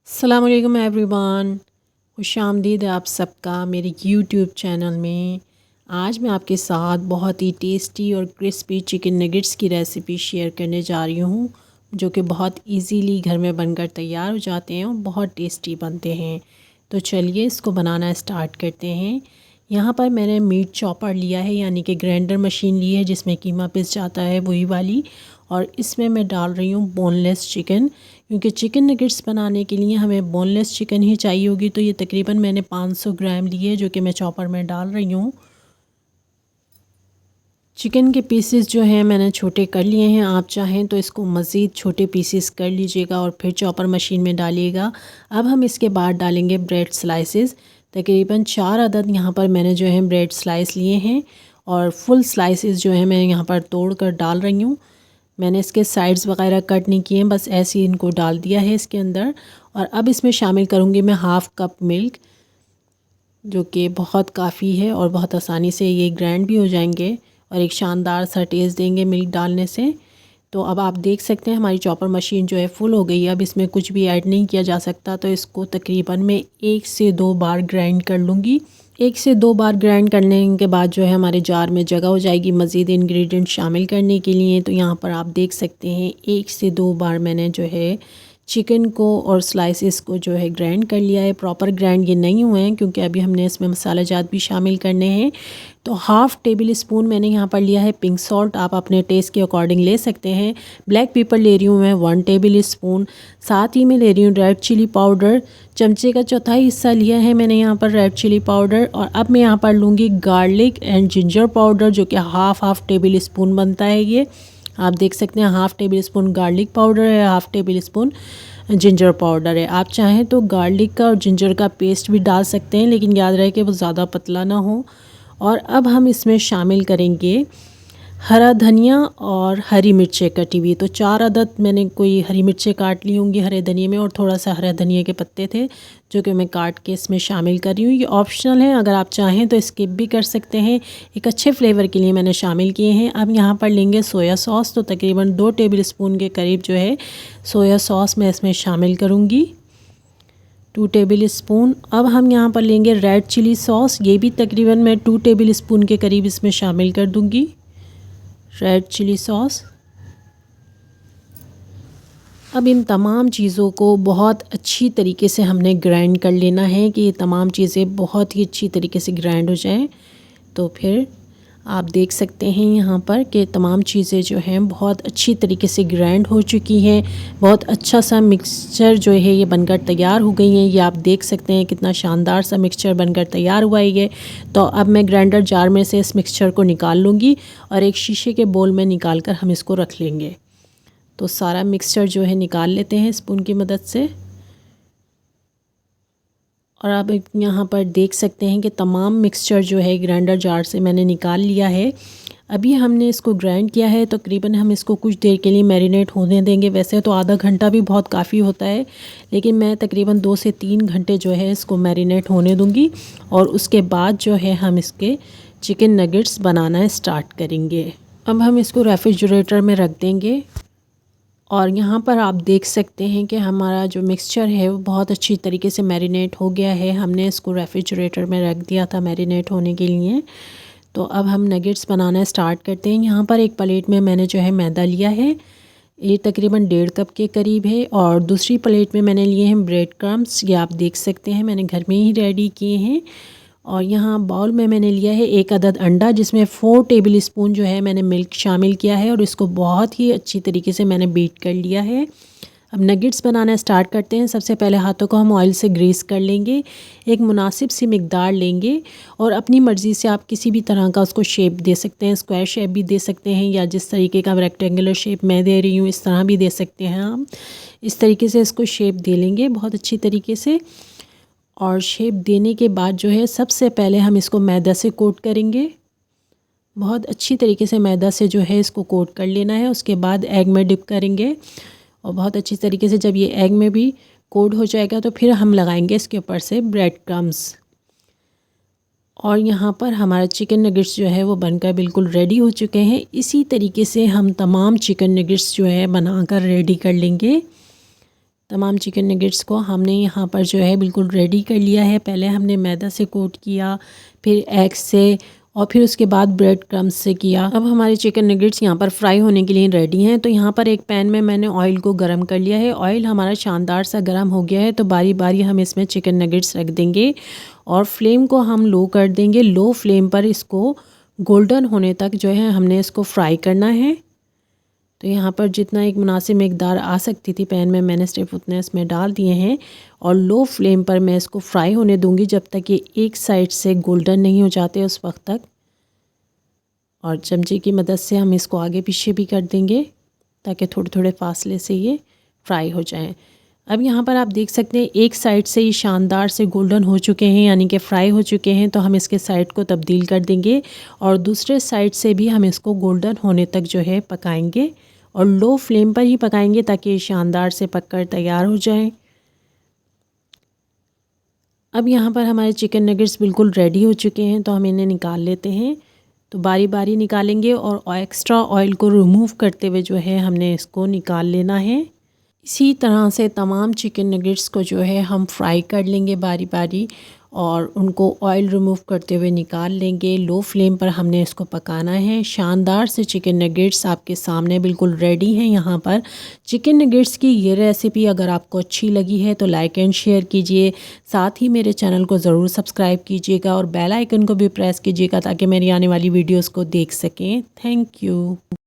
अस्सलाम वालेकुम एवरीवन, खुशामदीद आप सबका मेरे यूट्यूब चैनल में। आज मैं आपके साथ बहुत ही टेस्टी और क्रिस्पी चिकन नगेट्स की रेसिपी शेयर करने जा रही हूँ, जो कि बहुत इजीली घर में बनकर तैयार हो जाते हैं और बहुत टेस्टी बनते हैं। तो चलिए इसको बनाना स्टार्ट करते हैं। यहाँ पर मैंने मीट चॉपर लिया है, यानी कि ग्राइंडर मशीन ली है जिसमें कीमा पिस जाता है, वही वाली। और इसमें मैं डाल रही हूँ बोनलेस चिकन, क्योंकि चिकन नगेट्स बनाने के लिए हमें बोनलेस चिकन ही चाहिए होगी। तो ये तकरीबन मैंने 500 ग्राम लिए है, जो कि मैं चॉपर में डाल रही हूँ। चिकन के पीसेस जो हैं मैंने छोटे कर लिए हैं। आप चाहें तो इसको मज़ीद छोटे पीसेस कर लीजिएगा और फिर चॉपर मशीन में डालिएगा। अब हम इसके बाद डालेंगे ब्रेड स्लाइसेस। तकरीबन 4 अदद यहाँ पर मैंने जो है ब्रेड स्लाइस लिए हैं और फुल स्लाइसेस जो है मैं यहाँ पर तोड़ कर डाल रही हूँ। मैंने इसके साइड्स वगैरह कट नहीं किए हैं, बस ऐसे ही इनको डाल दिया है इसके अंदर। और अब इसमें शामिल करूँगी मैं हाफ़ कप मिल्क, जो कि बहुत काफ़ी है और बहुत आसानी से ये ग्राइंड भी हो जाएंगे और एक शानदार सा टेस्ट देंगे मिल्क डालने से। तो अब आप देख सकते हैं हमारी चॉपर मशीन जो है फुल हो गई है। अब इसमें कुछ भी ऐड नहीं किया जा सकता, तो इसको तकरीबन मैं 1 से 2 बार ग्राइंड कर लूँगी। 1 से 2 बार ग्राइंड करने के बाद जो है हमारे जार में जगह हो जाएगी मज़ीद इंग्रेडिएंट शामिल करने के लिए। तो यहाँ पर आप देख सकते हैं 1 से 2 बार मैंने जो है चिकन को और स्लाइसेस को जो है ग्राइंड कर लिया है। प्रॉपर ग्राइंड ये नहीं हुए हैं, क्योंकि अभी हमने इसमें मसाला जात भी शामिल करने हैं। तो हाफ़ टेबल स्पून मैंने यहाँ पर लिया है पिंक सॉल्ट, आप अपने टेस्ट के अकॉर्डिंग ले सकते हैं। ब्लैक पेपर ले रही हूँ मैं 1 टेबल स्पून। साथ ही में ले रही हूँ रेड चिली पाउडर, चमचे का चौथाई हिस्सा लिया है मैंने यहाँ पर रेड चिली पाउडर। और अब मैं यहाँ पर लूँगी गार्लिक एंड जिंजर पाउडर, जो कि हाफ़ टेबल स्पून बनता है। ये आप देख सकते हैं half table spoon garlic powder है, half table spoon ginger powder है। आप चाहें तो गार्लिक का और जिंजर का पेस्ट भी डाल सकते हैं, लेकिन याद रहे कि वो ज़्यादा पतला ना हो। और अब हम इसमें शामिल करेंगे हरा धनिया और हरी मिर्चें कटी हुई। तो 4 अदद मैंने कोई हरी मिर्चें काट ली होंगी हरे धनिए में, और थोड़ा सा हरा धनिया के पत्ते थे जो कि मैं काट के इसमें शामिल कर रही हूँ। ये ऑप्शनल है, अगर आप चाहें तो स्किप भी कर सकते हैं। एक अच्छे फ्लेवर के लिए मैंने शामिल किए हैं। अब यहाँ पर लेंगे सोया सॉस, तो तकरीबन 2 टेबल स्पून के करीब जो है सोया सॉस मैं इसमें शामिल करूँगी, 2 टेबल स्पून। अब हम यहाँ पर लेंगे रेड चिली सॉस, ये भी तकरीबन मैं 2 टेबल स्पून के करीब इसमें शामिल कर दूँगी रेड चिली सॉस। अब इन तमाम चीज़ों को बहुत अच्छी तरीके से हमने ग्राइंड कर लेना है कि ये तमाम चीज़ें बहुत ही अच्छी तरीके से ग्राइंड हो जाएं। तो फिर आप देख सकते हैं यहाँ पर कि तमाम चीज़ें जो हैं बहुत अच्छी तरीके से ग्राइंड हो चुकी हैं। बहुत अच्छा सा मिक्सचर जो है ये बनकर तैयार हो गई हैं। ये आप देख सकते हैं कितना शानदार सा मिक्सचर बनकर तैयार हुआ है ये। तो अब मैं ग्राइंडर जार में से इस मिक्सचर को निकाल लूँगी और एक शीशे के बोल में निकाल कर हम इसको रख लेंगे। तो सारा मिक्सचर जो है निकाल लेते हैं स्पून की मदद से। और आप यहाँ पर देख सकते हैं कि तमाम मिक्सचर जो है ग्राइंडर जार से मैंने निकाल लिया है। अभी हमने इसको ग्राइंड किया है, तो तकरीबन हम इसको कुछ देर के लिए मैरिनेट होने देंगे। वैसे तो आधा घंटा भी बहुत काफ़ी होता है, लेकिन मैं तकरीबन 2 से 3 घंटे जो है इसको मैरिनेट होने दूँगी। और उसके बाद जो है हम इसके चिकन नगेट्स बनाना स्टार्ट करेंगे। अब हम इसको रेफ्रिजरेटर में रख देंगे। और यहाँ पर आप देख सकते हैं कि हमारा जो मिक्सचर है वो बहुत अच्छी तरीके से मैरिनेट हो गया है। हमने इसको रेफ्रिजरेटर में रख दिया था मैरिनेट होने के लिए। तो अब हम नगेट्स बनाना स्टार्ट करते हैं। यहाँ पर एक प्लेट में मैंने जो है मैदा लिया है, ये तकरीबन 1.5 कप के करीब है। और दूसरी प्लेट में मैंने लिए हैं ब्रेड क्रम्स, ये आप देख सकते हैं मैंने घर में ही रेडी किए हैं। और यहाँ बाउल में मैंने लिया है 1 अदद अंडा, जिसमें 4 टेबल स्पून जो है मैंने मिल्क शामिल किया है और इसको बहुत ही अच्छी तरीके से मैंने बीट कर लिया है। अब नगेट्स बनाना स्टार्ट करते हैं। सबसे पहले हाथों को हम ऑयल से ग्रीस कर लेंगे, एक मुनासिब सी मिकदार लेंगे और अपनी मर्ज़ी से आप किसी भी तरह का उसको शेप दे सकते हैं। स्क्वायर शेप भी दे सकते हैं, या जिस तरीके का रेक्टेंगुलर शेप मैं दे रही हूँ इस तरह भी दे सकते हैं हम। इस तरीके से इसको शेप दे लेंगे बहुत अच्छी तरीके से। और शेप देने के बाद जो है सबसे पहले हम इसको मैदा से कोट करेंगे। बहुत अच्छी तरीके से मैदा से जो है इसको कोट कर लेना है। उसके बाद एग में डिप करेंगे और बहुत अच्छी तरीके से जब ये एग में भी कोट हो जाएगा तो फिर हम लगाएंगे इसके ऊपर से ब्रेड क्रम्स। और यहाँ पर हमारा चिकन नगेट्स जो है वो बनकर बिल्कुल रेडी हो चुके हैं। इसी तरीके से हम तमाम चिकन नगेट्स जो है बनाकर रेडी कर लेंगे। तमाम चिकन नगेट्स को हमने यहाँ पर जो है बिल्कुल रेडी कर लिया है। पहले हमने मैदा से कोट किया, फिर एग से, और फिर उसके बाद ब्रेड क्रम्स से किया। अब हमारे चिकन नगेट्स यहाँ पर फ्राई होने के लिए रेडी हैं। तो यहाँ पर एक पैन में मैंने ऑयल को गर्म कर लिया है। ऑयल हमारा शानदार सा गर्म हो गया है। तो बारी बारी हम इसमें चिकन नगेट्स रख देंगे और फ्लेम को हम लो कर देंगे। लो फ्लेम पर इसको गोल्डन होने तक जो है हमने इसको फ्राई करना है। तो यहाँ पर जितना एक मुनासिब मकदार आ सकती थी पैन में, मैंने सिर्फ उतने इसमें डाल दिए हैं और लो फ्लेम पर मैं इसको फ्राई होने दूंगी जब तक ये एक साइड से गोल्डन नहीं हो जाते उस वक्त तक। और चमचे की मदद से हम इसको आगे पीछे भी कर देंगे ताकि थोड़े थोड़े फासले से ये फ्राई हो जाएं। अब यहाँ पर आप देख सकते हैं एक साइड से ये शानदार से गोल्डन हो चुके हैं, यानी कि फ्राई हो चुके हैं। तो हम इसके साइड को तब्दील कर देंगे और दूसरे साइड से भी हम इसको गोल्डन होने तक जो है पकाएंगे और लो फ्लेम पर ही पकाएंगे ताकि ये शानदार से पककर तैयार हो जाएं। अब यहाँ पर हमारे चिकन नगेट्स बिल्कुल रेडी हो चुके हैं, तो हम इन्हें निकाल लेते हैं। तो बारी बारी निकालेंगे और एक्स्ट्रा ऑयल को रिमूव करते हुए जो है हमने इसको निकाल लेना है। इसी तरह से तमाम चिकन नगेट्स को जो है हम फ्राई कर लेंगे बारी बारी और उनको ऑयल रिमूव करते हुए निकाल लेंगे। लो फ्लेम पर हमने इसको पकाना है। शानदार से चिकन नगेट्स आपके सामने बिल्कुल रेडी हैं। यहाँ पर चिकन नगेट्स की ये रेसिपी अगर आपको अच्छी लगी है तो लाइक एंड शेयर कीजिए। साथ ही मेरे चैनल को ज़रूर सब्सक्राइब कीजिएगा और बेल आइकन को भी प्रेस कीजिएगा ताकि मेरी आने वाली वीडियोज़ को देख सकें। Thank you.